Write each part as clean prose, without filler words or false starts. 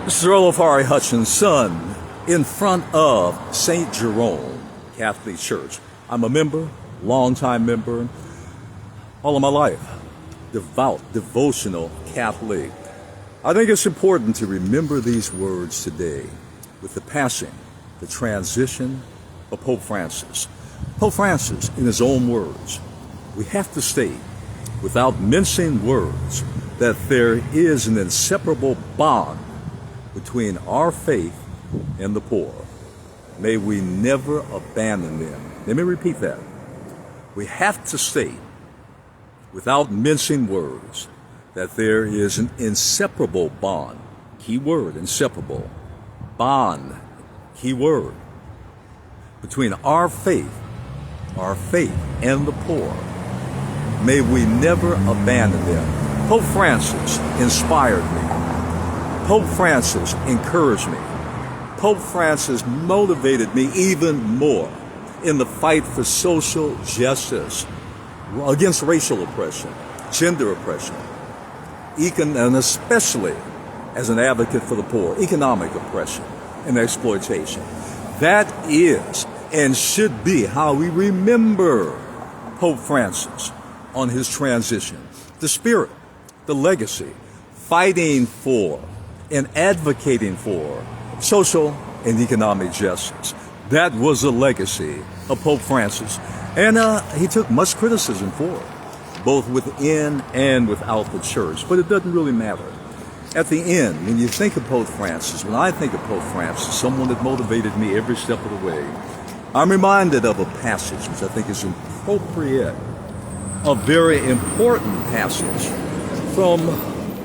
This is Earl Ofari Hutchinson in front of St. Jerome Catholic Church. I'm a member, longtime member, all of my life. Devout, devotional Catholic. I think it's important to remember these words today with the passing, the transition of Pope Francis. Pope Francis, in his own words, we have to state, without mincing words, that there is an inseparable bond between our faith and the poor. May we never abandon them. Let me repeat that. We have to state, without mincing words, that there is an inseparable bond. Key word, inseparable. Bond, key word, between our faith and the poor. May we never abandon them. Pope Francis inspired me. Pope Francis encouraged me. Pope Francis motivated me even more in the fight for social justice, against racial oppression, gender oppression, and especially as an advocate for the poor, economic oppression and exploitation. That is and should be how we remember Pope Francis on his transition. The spirit, the legacy, fighting for and advocating for social and economic justice. That was the legacy of Pope Francis. And he took much criticism for it, both within and without the church. But it doesn't really matter. At the end, when you think of Pope Francis, when I think of Pope Francis, someone that motivated me every step of the way, I'm reminded of a passage which I think is appropriate, a very important passage from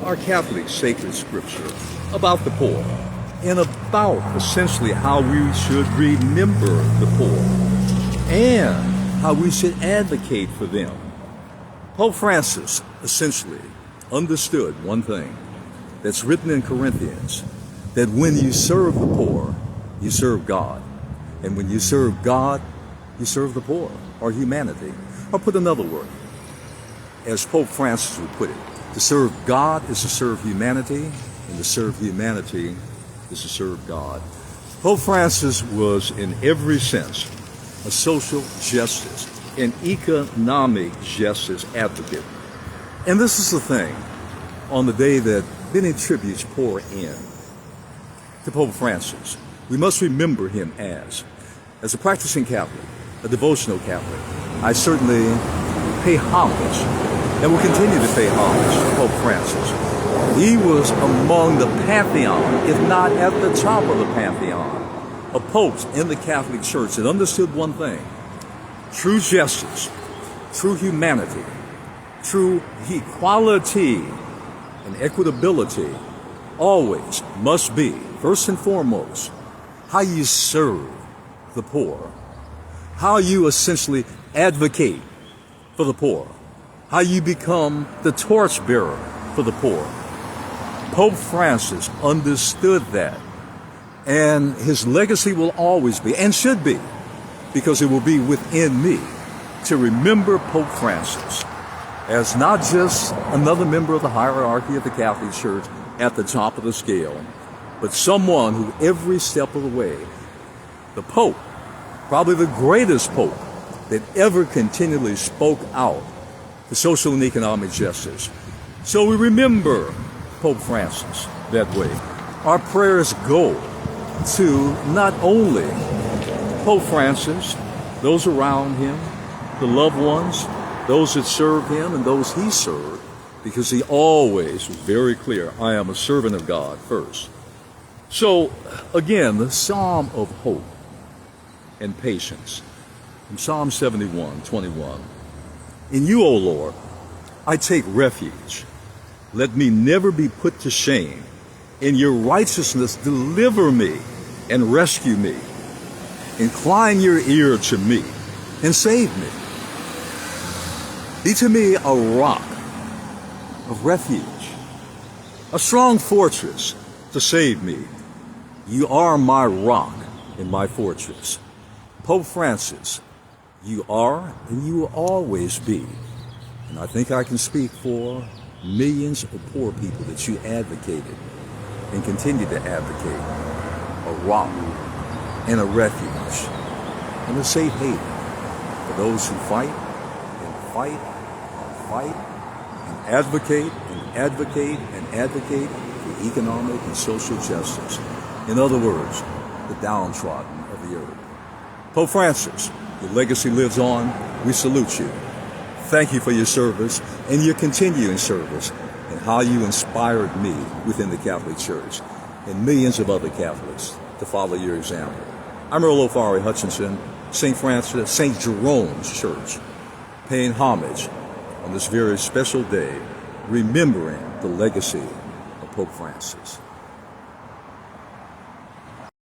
our Catholic sacred scripture about the poor and about essentially how we should remember the poor and how we should advocate for them. Pope Francis essentially understood one thing that's written in Corinthians, that when you serve the poor, you serve God. And when you serve God, you serve the poor or humanity. Or put another word, as Pope Francis would put it, to serve God is to serve humanity, and to serve humanity is to serve God. Pope Francis was, in every sense, a social justice and economic justice advocate. And this is the thing, on the day that many tributes pour in to Pope Francis, we must remember him as a practicing Catholic, a devotional Catholic. I certainly pay homage and will continue to pay homage to Pope Francis. He was among the pantheon, if not at the top of the pantheon, of popes in the Catholic Church that understood one thing: true justice, true humanity, true equality, and equitability always must be, first and foremost, how you serve the poor, how you essentially advocate for the poor, how you become the torchbearer for the poor. Pope Francis understood that, and his legacy will always be, and should be, because it will be within me, to remember Pope Francis as not just another member of the hierarchy of the Catholic Church at the top of the scale, but someone who every step of the way, the Pope, probably the greatest Pope that ever continually spoke out for social and economic justice. So we remember Pope Francis that way. Our prayers go to not only Pope Francis, those around him, the loved ones, those that serve him and those he served, because he always was very clear, I am a servant of God first. So again, the Psalm of hope and patience from Psalm 71:21. In you, O Lord, I take refuge. Let me never be put to shame. In your righteousness, deliver me and rescue me. Incline your ear to me and save me. Be to me a rock of refuge, a strong fortress to save me. You are my rock and my fortress. Pope Francis, you are and you will always be, and I think I can speak for millions of poor people that you advocated and continue to advocate a rock and a refuge and a safe haven for those who fight and fight and fight and advocate and advocate and advocate for economic and social justice. In other words, the downtrodden of the earth. Pope Francis, your legacy lives on. We salute you. Thank you for your service and your continuing service and how you inspired me within the Catholic Church and millions of other Catholics to follow your example. I'm Earl Ofari Hutchinson, St. Jerome's Church, paying homage on this very special day, remembering the legacy of Pope Francis.